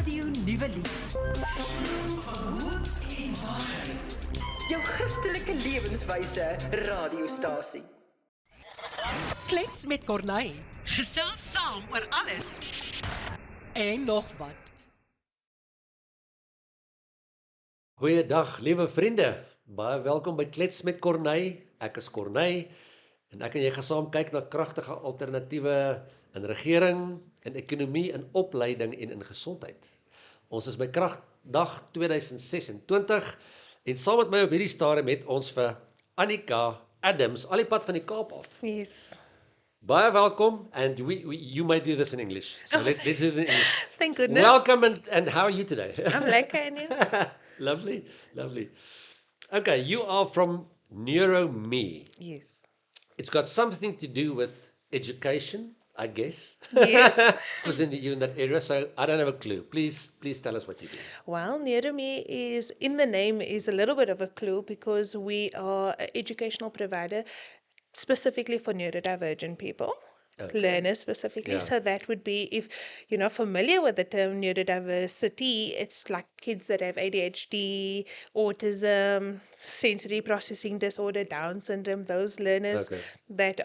Radio Nuwe lied. Hoop en waarheid. Jou Christelike lewenswyse radiostasie. Klets met Corné Gesels saam oor alles. en nog wat. Goeiedag, liewe vriende. Baie welkom by Klets met Corné. Ek is Corné en ek en jy gaan saam kyk na kragtige alternatiewe in regering, in ekonomie, in opleiding en in gesondheid. Ons is by Kragdag 2026 en saam met my op hierdie stadium met ons vir Anika Adams, al die pad van die Kaap af. Yes. Baie welkom, and you may do this in English. So let's do it in English. Thank goodness. Welcome, and how are you today? I'm lekker en you? Lovely, lovely. Okay, you are from NeuroMe. Yes. It's got something to do with education, I guess. Yes. Because you're in that area, so I don't have a clue. Please tell us what you do. Well, NeuroMe is, in the name, is a little bit of a clue because we are an educational provider specifically for neurodivergent people. Okay. Learners specifically. Yeah. So that would be, if you're not familiar with the term neurodiversity, it's like kids that have ADHD, autism, sensory processing disorder, Down syndrome, those learners Okay. that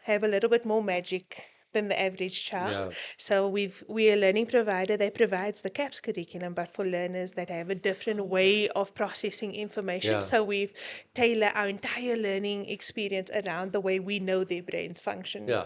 have a little bit more magic than the average child. Yeah. So we're a learning provider that provides the CAPS curriculum, but for learners that have a different way of processing information. Yeah. So we've tailored our entire learning experience around the way we know their brains function. Yeah.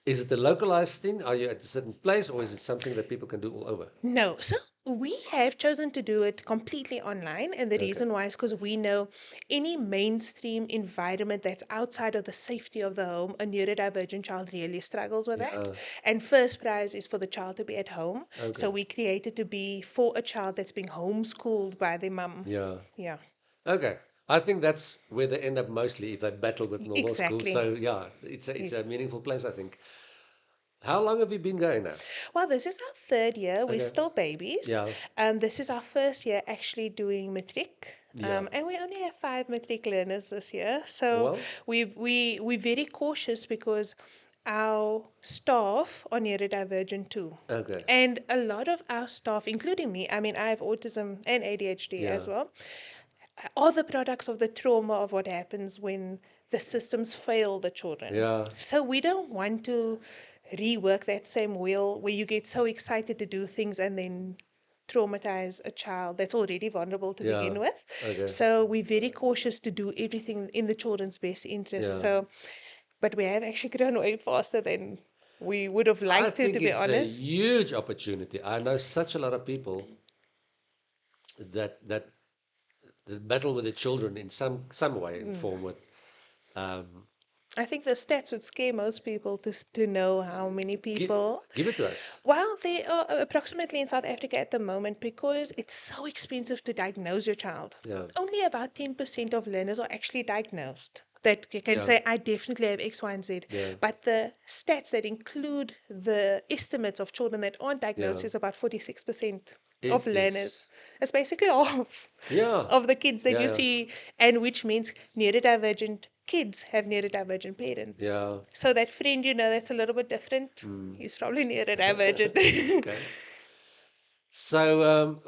Is it a localized thing? Are you at a certain place, or is it something that people can do all over? No. So we have chosen to do it completely online. And the reason why is because we know any mainstream environment that's outside of the safety of the home, a neurodivergent child really struggles with that. And first prize is for the child to be at home. So we created to be for a child that's being homeschooled by their mum. Yeah. Yeah. Okay. I think that's where they end up mostly if they battle with normal Exactly. schools. So yeah, it's a meaningful place, I think. How long have you been going now? Well, this is our third year. We're still babies. Yeah. This is our first year actually doing matric. Yeah. And we only have 5 matric learners this year. So Well. we're very cautious because our staff are neurodivergent too. Okay. And a lot of our staff, including me, I mean, I have autism and ADHD Yeah. as well, are the products of the trauma of what happens when the systems fail the children. Yeah. So we don't want to rework that same wheel where you get so excited to do things and then traumatize a child that's already vulnerable to Yeah. begin with. Okay. So we're very cautious to do everything in the children's best interest. Yeah. So, but we have actually grown way faster than we would have I liked to think be it's honest. a huge opportunity. I know such a lot of people that battle with the children in some way and form with. I think the stats would scare most people to know how many people. Give it to us. Well, there are approximately in South Africa at the moment, because it's so expensive to diagnose your child. Yeah. Only about 10% of learners are actually diagnosed. That you can Yeah. say, I definitely have X, Y, and Z. Yeah. But the stats that include the estimates of children that aren't diagnosed Yeah. is about 46% It of is. learners. It's basically half Yeah. of the kids that Yeah, you yeah. see, and which means neurodivergent kids have neurodivergent parents. Yeah. So that friend, that's a little bit different. He's probably neurodivergent. Okay. So,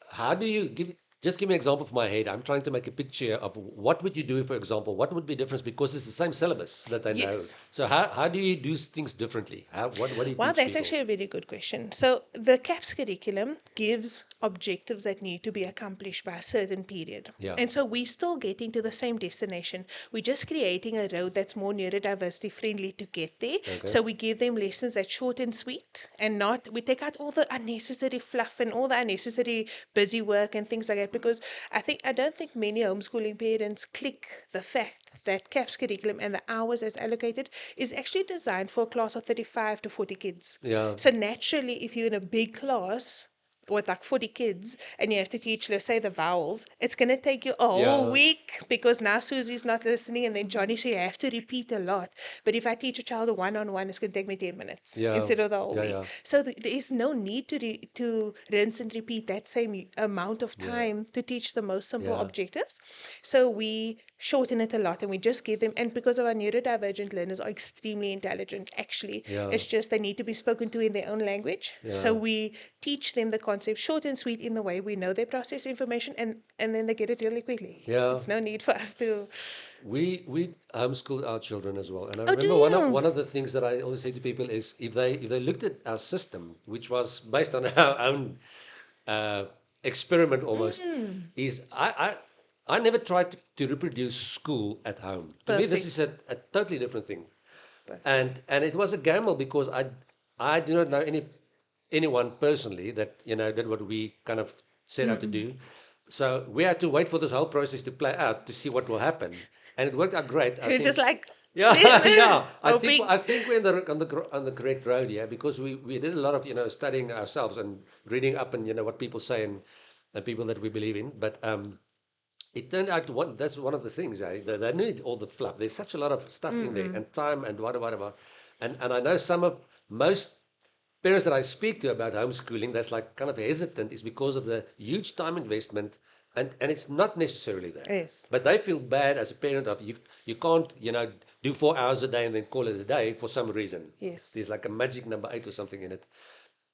how do you just give me an example for my head. I'm trying to make a picture of what would you do, for example, what would be difference, because it's the same syllabus that they know. Yes. So how do you do things differently? What do you Well, teach that's people? actually a very good question. So the CAPS curriculum gives objectives that need to be accomplished by a certain period. Yeah. And so we're still getting to the same destination. We're just creating a road that's more neurodiversity friendly to get there. Okay. So we give them lessons that's short and sweet, and we take out all the unnecessary fluff and all the unnecessary busy work and things like that, because I don't think many homeschooling parents click the fact that CAPS curriculum and the hours that's allocated is actually designed for a class of 35 to 40 kids. Yeah. So naturally, if you're in a big class, with like 40 kids and you have to teach, let's say, the vowels, it's going to take you a whole Yeah. week because now Susie's not listening and then Johnny, so you have to repeat a lot. But if I teach a child a one-on-one, it's going to take me 10 minutes Yeah. instead of the whole Yeah, week. yeah. So there is no need to rinse and repeat that same amount of time to teach the most simple Yeah. objectives. So we shorten it a lot and we just give them, and because of our neurodivergent learners are extremely intelligent, actually, Yeah. it's just they need to be spoken to in their own language. So Yeah. we teach them the concept short and sweet in the way we know they process information, and then they get it really quickly. Yeah. It's no need for us to. We homeschool our children as well, and I Oh, do remember you? one of the things that I always say to people is if they looked at our system, which was based on our own experiment almost, is I never tried to reproduce school at home. To me, this is a totally different thing, and it was a gamble because I do not know anyone personally that did what we kind of set out to do. So we had to wait for this whole process to play out to see what will happen, and it worked out great. So it's just like yeah, yeah. hoping. I think we're on the correct road here because we did a lot of studying ourselves and reading up and what people say and people that we believe in. But it turned out that's one of the things. They need all the fluff. There's such a lot of stuff in there and time and whatever. And I know most parents that I speak to about homeschooling that's like kind of hesitant is because of the huge time investment, and it's not necessarily that. Yes. But they feel bad as a parent of you can't do 4 hours a day and then call it a day for some reason. Yes. There's like a magic number 8 or something in it.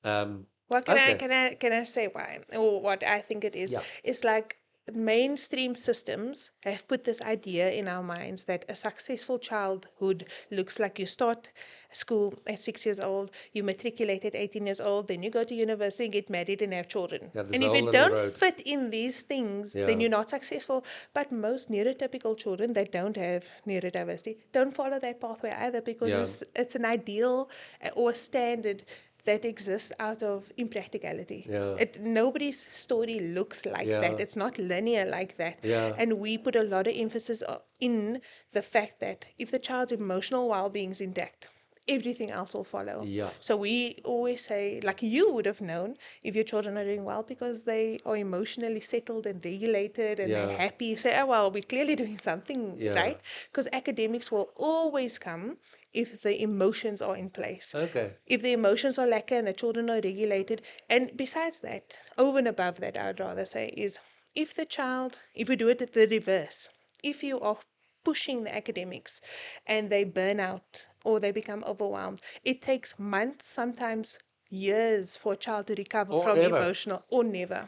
Well, Well, can I say why or what I think it is? Yeah. It's like mainstream systems have put this idea in our minds that a successful childhood looks like you start school at 6 years old, you matriculate at 18 years old, then you go to university and get married and have children. Yeah, there's And a if whole you little don't road. fit in these things, then Yeah. you're not successful. But most neurotypical children that don't have neurodiversity don't follow that pathway either because Yeah. it's an ideal or a standard that exists out of impracticality. Yeah. Nobody's story looks like Yeah. that. It's not linear like that. Yeah. And we put a lot of emphasis in the fact that if the child's emotional well-being is intact, everything else will follow. Yeah. So we always say, like you would have known if your children are doing well because they are emotionally settled and regulated and they're Yeah. happy. You say, oh, well, we're clearly doing something Yeah. right. Because academics will always come if the emotions are in place. Okay. If the emotions are lacking and the children are regulated. And besides that, over and above that, I would rather say is if we do it at the reverse, if you are pushing the academics and they burn out or they become overwhelmed, it takes months, sometimes years for a child to recover Or from never. emotional, or never.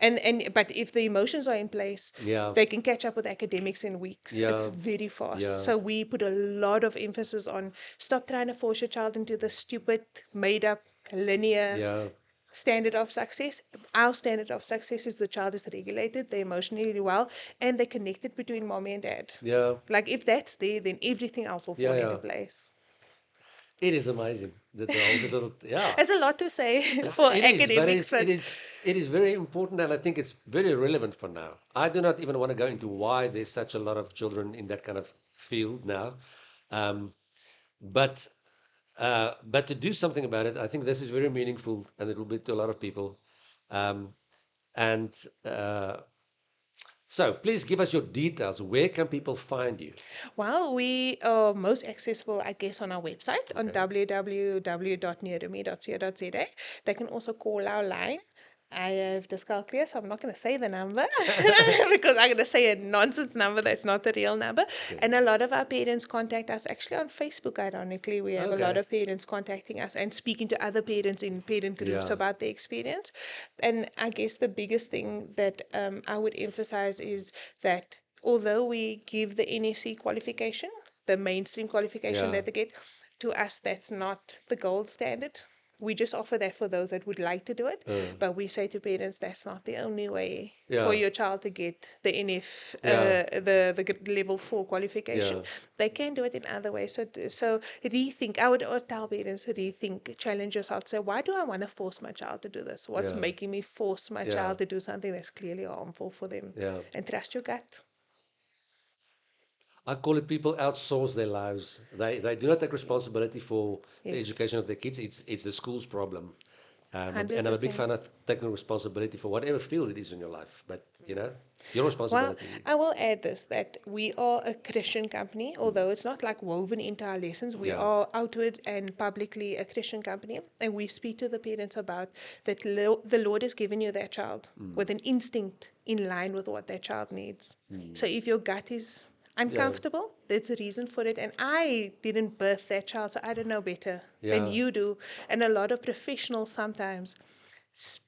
But if the emotions are in place, Yeah. they can catch up with academics in weeks. Yeah. It's very fast. Yeah. So we put a lot of emphasis on stop trying to force your child into the stupid, made up, linear Yeah. standard of success. Our standard of success is the child is regulated, they're emotionally well, and they're connected between mommy and dad. Yeah. Like if that's there, then everything else will fall Yeah, into yeah. place. It is amazing. The little yeah. There's a lot to say for It is, academics, but it is very important, and I think it's very relevant for now. I do not even want to go into why there's such a lot of children in that kind of field now, but to do something about it, I think this is very meaningful, and it will be to a lot of people. And so, please give us your details. Where can people find you? Well, we are most accessible, I guess, on our website on www.neurome.co.za. They can also call our line. I have dyscalculia, so I'm not going to say the number because I'm going to say a nonsense number that's not the real number. Okay. And a lot of our parents contact us actually on Facebook, ironically. We have a lot Okay. of parents contacting us and speaking to other parents in parent groups Yeah. about their experience. And I guess the biggest thing that I would emphasize is that although we give the NSC qualification, the mainstream qualification Yeah. that they get, to us that's not the gold standard. We just offer that for those that would like to do it. But we say to parents that's not the only way Yeah. for your child to get the NF, Yeah. the level 4 qualification. Yeah. They can do it in other ways. So rethink. I would tell parents to rethink, challenge yourself. Say, why do I want to force my child to do this? What's Yeah. making me force my Yeah. child to do something that's clearly harmful for them? Yeah. And trust your gut. I call it people outsource their lives. They do not take responsibility for the Yes. education of their kids. It's the school's problem. And I'm a big 100%. fan of taking responsibility for whatever field it is in your life. But, your Well, responsibility. I will add this, that we are a Christian company, although it's not like woven into our lessons. We Yeah. are outward and publicly a Christian company, and we speak to the parents about that the Lord has given you that child with an instinct in line with what that child needs. So if your gut is uncomfortable, there's a reason for it. And I didn't birth that child, so I don't know better than Yeah. you do. And a lot of professionals sometimes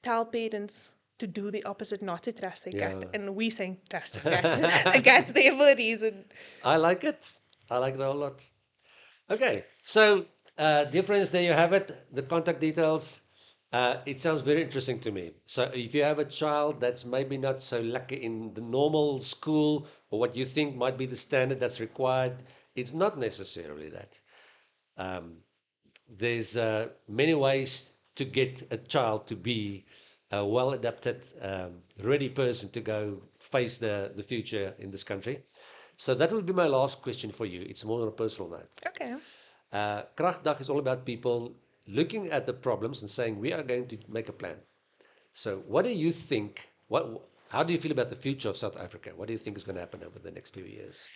tell parents to do the opposite, not to trust their gut. Yeah. And we saying trust your gut. A gut's there for a reason. I like it. I like that a lot. Okay, so dear friends, there you have it. The contact details. It sounds very interesting to me. So if you have a child that's maybe not so lucky in the normal school or what you think might be the standard that's required, it's not necessarily that. There's many ways to get a child to be a well-adapted, ready person to go face the future in this country. So that would be my last question for you. It's more on a personal note. Okay. Kragdag is all about people looking at the problems and saying, we are going to make a plan. So what do you think, how do you feel about the future of South Africa? What do you think is going to happen over the next few years?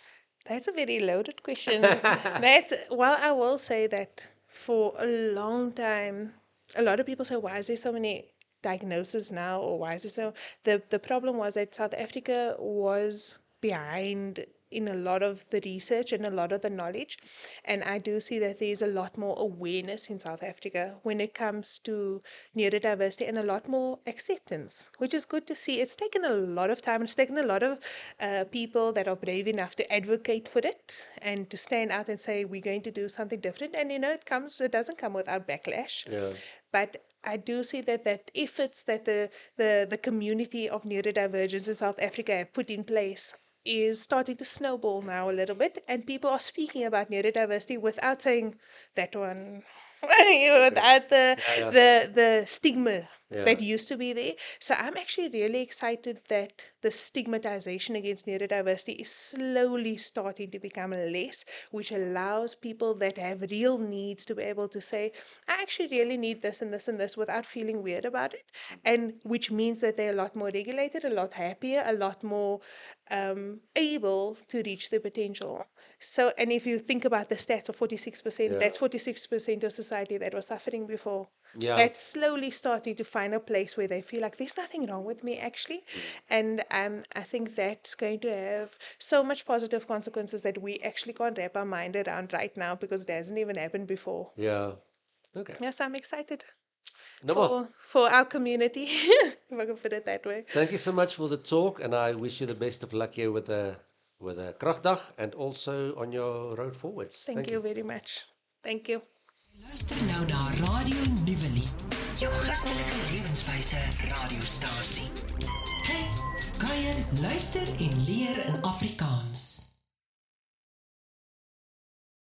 That's a very loaded question. Well, I will say that for a long time, a lot of people say, why is there so many diagnoses now? Or why is there so... The problem was that South Africa was behind in a lot of the research and a lot of the knowledge. And I do see that there's a lot more awareness in South Africa when it comes to neurodiversity and a lot more acceptance, which is good to see. It's taken a lot of time. It's taken a lot of people that are brave enough to advocate for it and to stand out and say, we're going to do something different. And, it doesn't come without backlash. Yeah. But I do see that efforts that the community of neurodivergence in South Africa have put in place is starting to snowball now a little bit, and people are speaking about neurodiversity without saying that one, without the stigma that used to be there. So I'm actually really excited that the stigmatization against neurodiversity is slowly starting to become less, which allows people that have real needs to be able to say, I actually really need this and this and this without feeling weird about it. And which means that they're a lot more regulated, a lot happier, a lot more able to reach their potential. So, and if you think about the stats of 46%, that's 46% of society that was suffering before. Yeah. That's slowly starting to find a place where they feel like there's nothing wrong with me actually. And I think that's going to have so much positive consequences that we actually can't wrap our mind around right now because it hasn't even happened before. Yeah. Okay. Yes, I'm excited No, for our community, if I can put it that way. thank you so much for the talk, and I wish you the best of luck here with the Kragdag and also on your road forwards. Thank you very much. Thank you. Luister nou na Radio Nuwe, jou Christelike Lewenswyse radiostasie. Klets, kuier, luister en leer in Afrikaans.